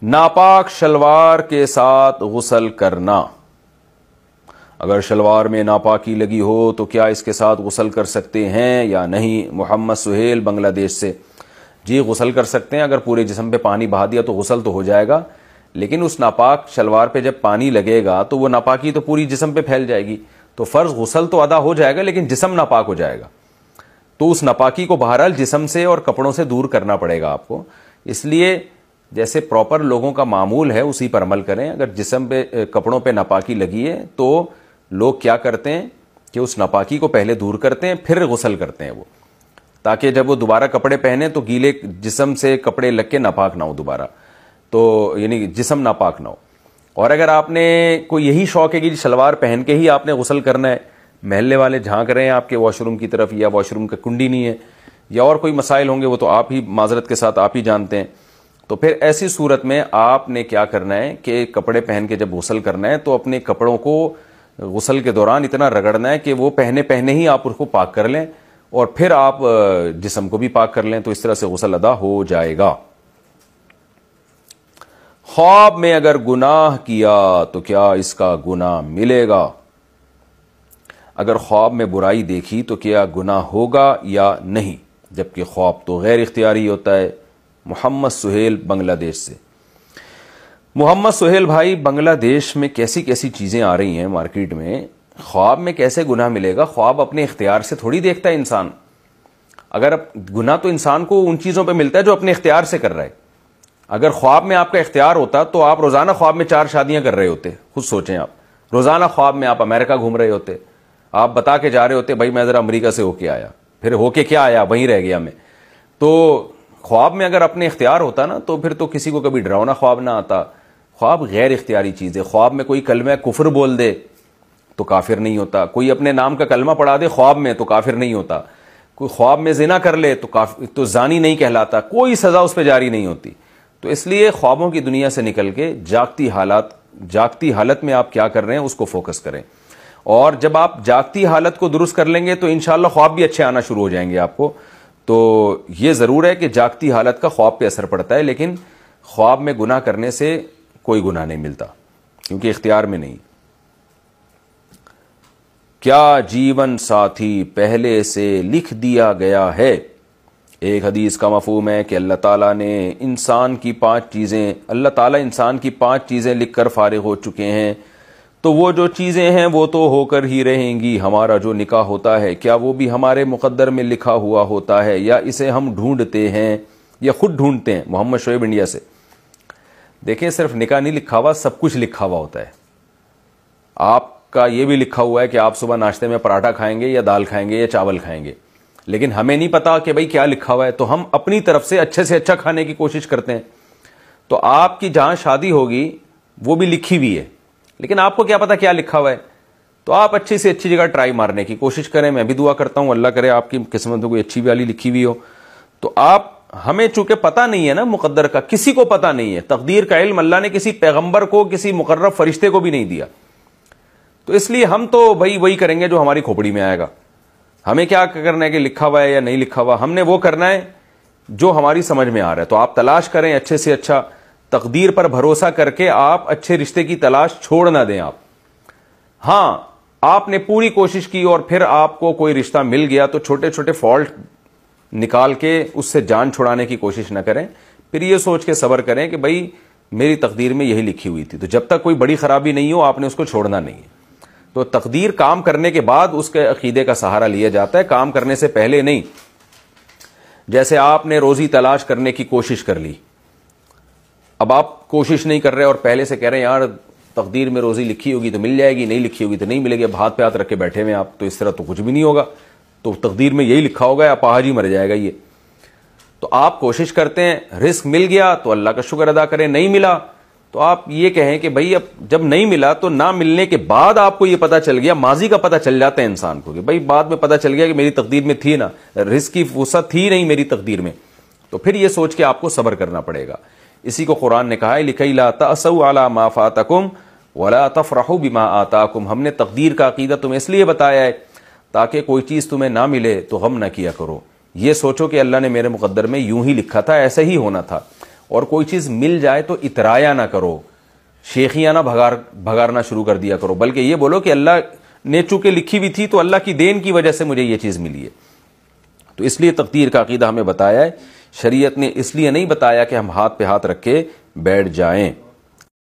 ناپاک شلوار کے ساتھ غسل کرنا. اگر شلوار میں ناپاکی لگی ہو تو کیا اس کے ساتھ غسل کر سکتے ہیں یا نہیں؟ محمد سہیل بنگلہ دیش سے. جی غسل کر سکتے ہیں. اگر پورے جسم پہ پانی بہا دیا تو غسل تو ہو جائے گا، لیکن اس ناپاک شلوار پہ جب پانی لگے گا تو وہ ناپاکی تو پوری جسم پہ پھیل جائے گی، تو فرض غسل تو ادا ہو جائے گا لیکن جسم ناپاک ہو جائے گا. تو اس ناپاکی کو بہرحال جسم سے اور کپڑوں سے دور کرنا پڑے گا آپ کو. اس لیے جیسے پراپر لوگوں کا معمول ہے اسی پر عمل کریں. اگر جسم پہ کپڑوں پہ ناپاکی لگی ہے تو لوگ کیا کرتے ہیں کہ اس ناپاکی کو پہلے دور کرتے ہیں پھر غسل کرتے ہیں وہ، تاکہ جب وہ دوبارہ کپڑے پہنے تو گیلے جسم سے کپڑے لگ کے ناپاک نہ ہو دوبارہ، تو یعنی جسم ناپاک نہ ہو. اور اگر آپ نے کوئی یہی شوق ہے کہ شلوار پہن کے ہی آپ نے غسل کرنا ہے، محلے والے جھانک رہے ہیں آپ کے واش روم کی طرف یا واش روم کا کنڈی نہیں ہے یا اور کوئی مسائل ہوں گے وہ تو آپ ہی معذرت کے ساتھ آپ ہی جانتے ہیں، تو پھر ایسی صورت میں آپ نے کیا کرنا ہے کہ کپڑے پہن کے جب غسل کرنا ہے تو اپنے کپڑوں کو غسل کے دوران اتنا رگڑنا ہے کہ وہ پہنے ہی آپ اس کو پاک کر لیں اور پھر آپ جسم کو بھی پاک کر لیں، تو اس طرح سے غسل ادا ہو جائے گا. خواب میں اگر گناہ کیا تو کیا اس کا گناہ ملے گا؟ اگر خواب میں برائی دیکھی تو کیا گناہ ہوگا یا نہیں؟ جبکہ خواب تو غیر اختیاری ہوتا ہے. محمد سہیل بنگلہ دیش سے. محمد سہیل بھائی بنگلہ دیش میں کیسی کیسی چیزیں آ رہی ہیں مارکیٹ میں. خواب میں کیسے گناہ ملے گا؟ خواب اپنے اختیار سے تھوڑی دیکھتا ہے انسان. اگر گناہ تو انسان کو ان چیزوں پہ ملتا ہے جو اپنے اختیار سے کر رہا ہے. اگر خواب میں آپ کا اختیار ہوتا تو آپ روزانہ خواب میں 4 شادیاں کر رہے ہوتے. خود سوچیں آپ، روزانہ خواب میں آپ امریکہ گھوم رہے ہوتے، آپ بتا کے جا رہے ہوتے بھائی میں ذرا امریکہ سے ہو کے آیا، پھر ہو کے کیا آیا وہیں رہ گیا میں. تو خواب میں اگر اپنے اختیار ہوتا نا تو پھر تو کسی کو کبھی ڈراؤنا خواب نہ آتا. خواب غیر اختیاری چیز ہے. خواب میں کوئی کلمہ کفر بول دے تو کافر نہیں ہوتا، کوئی اپنے نام کا کلمہ پڑھا دے خواب میں تو کافر نہیں ہوتا، کوئی خواب میں زنا کر لے تو زانی نہیں کہلاتا، کوئی سزا اس پہ جاری نہیں ہوتی. تو اس لیے خوابوں کی دنیا سے نکل کے جاگتی حالت میں آپ کیا کر رہے ہیں اس کو فوکس کریں. اور جب آپ جاگتی حالت کو درست کر لیں گے تو انشاءاللہ خواب بھی اچھے آنا شروع ہو جائیں گے آپ کو. تو یہ ضرور ہے کہ جاگتی حالت کا خواب پہ اثر پڑتا ہے، لیکن خواب میں گناہ کرنے سے کوئی گناہ نہیں ملتا کیونکہ اختیار میں نہیں. کیا جیون ساتھی پہلے سے لکھ دیا گیا ہے؟ ایک حدیث کا مفہوم ہے کہ اللہ تعالیٰ انسان کی 5 چیزیں لکھ کر فارغ ہو چکے ہیں، تو وہ جو چیزیں ہیں وہ تو ہو کر ہی رہیں گی. ہمارا جو نکاح ہوتا ہے کیا وہ بھی ہمارے مقدر میں لکھا ہوا ہوتا ہے یا اسے ہم ڈھونڈتے ہیں یا خود ڈھونڈتے ہیں؟ محمد شعیب انڈیا سے. دیکھیں صرف نکاح نہیں لکھا ہوا، سب کچھ لکھا ہوا ہوتا ہے. آپ کا یہ بھی لکھا ہوا ہے کہ آپ صبح ناشتے میں پراٹھا کھائیں گے یا دال کھائیں گے یا چاول کھائیں گے، لیکن ہمیں نہیں پتا کہ بھئی کیا لکھا ہوا ہے، تو ہم اپنی طرف سے اچھا کھانے کی کوشش کرتے ہیں. تو آپ کی جہاں شادی ہوگی وہ بھی لکھی ہوئی ہے، لیکن آپ کو کیا پتا کیا لکھا ہوا ہے. تو آپ اچھی سے اچھی جگہ ٹرائی مارنے کی کوشش کریں. میں بھی دعا کرتا ہوں اللہ کرے آپ کی قسمت میں کوئی اچھی والی لکھی ہوئی ہو. تو ہمیں چونکہ پتہ نہیں ہے نا مقدر کا، کسی کو پتہ نہیں ہے، تقدیر کا علم اللہ نے کسی پیغمبر کو کسی مقرب فرشتے کو بھی نہیں دیا، تو اس لیے ہم تو بھائی وہی کریں گے جو ہماری کھوپڑی میں آئے گا. ہمیں کیا کرنا ہے کہ لکھا ہوا ہے یا نہیں لکھا ہوا، ہم نے وہ کرنا ہے جو ہماری سمجھ میں آ رہا ہے. تو آپ تلاش کریں اچھے سے اچھا، تقدیر پر بھروسہ کر کے آپ اچھے رشتے کی تلاش چھوڑ نہ دیں. ہاں آپ نے پوری کوشش کی اور پھر آپ کو کوئی رشتہ مل گیا تو چھوٹے فالٹ نکال کے اس سے جان چھڑانے کی کوشش نہ کریں. پھر یہ سوچ کے صبر کریں کہ بھائی میری تقدیر میں یہی لکھی ہوئی تھی. تو جب تک کوئی بڑی خرابی نہیں ہو آپ نے اس کو چھوڑنا نہیں ہے. تو تقدیر کام کرنے کے بعد اس کے عقیدے کا سہارا لیا جاتا ہے، کام کرنے سے پہلے نہیں. جیسے آپ نے روزی تلاش کرنے کی کوشش کر لی، اب آپ کوشش نہیں کر رہے اور پہلے سے کہہ رہے ہیں یار تقدیر میں روزی لکھی ہوگی تو مل جائے گی، نہیں لکھی ہوگی تو نہیں ملے گی، اب ہاتھ پہ ہاتھ رکھ کے بیٹھے ہوئے آپ. تو اس طرح تو کچھ بھی نہیں ہوگا. تو تقدیر میں یہی لکھا ہوگا یا پاہج ہی مر جائے گا یہ. تو آپ کوشش کرتے ہیں، رزق مل گیا تو اللہ کا شکر ادا کریں، نہیں ملا تو آپ یہ کہیں کہ بھائی اب جب نہیں ملا تو نہ ملنے کے بعد آپ کو یہ پتا چل گیا، ماضی کا پتا چل جاتا ہے انسان کو کہ بھائی بعد میں پتا چل گیا کہ میری تقدیر میں تھی نا، رزق کی وسعت تھی نہیں میری تقدیر میں، تو پھر یہ سوچ کے آپ کو صبر کرنا پڑے گا. اسی کو قرآن نے کہا ہے لِكَيْ لَا تَأْسَوْا عَلَى مَا فَاتَكُمْ وَلَا تَفْرَحُوا بِمَا آتَاكُمْ. ہم نے تقدیر کا عقیدہ تمہیں اس لیے بتایا ہے تاکہ کوئی چیز تمہیں نہ ملے تو غم نہ کیا کرو، یہ سوچو کہ اللہ نے میرے مقدر میں یوں ہی لکھا تھا، ایسا ہی ہونا تھا. اور کوئی چیز مل جائے تو اترایا نہ کرو، شیخیاں نہ بھگارنا شروع کر دیا کرو، بلکہ یہ بولو کہ اللہ نے چونکہ لکھی ہوئی تھی تو اللہ کی دین کی وجہ سے مجھے یہ چیز ملی ہے۔ تو اس لیے تقدیر کا عقیدہ ہمیں بتایا ہے، شریعت نے اس لیے نہیں بتایا کہ ہم ہاتھ پہ ہاتھ رکھ کے بیٹھ جائیں۔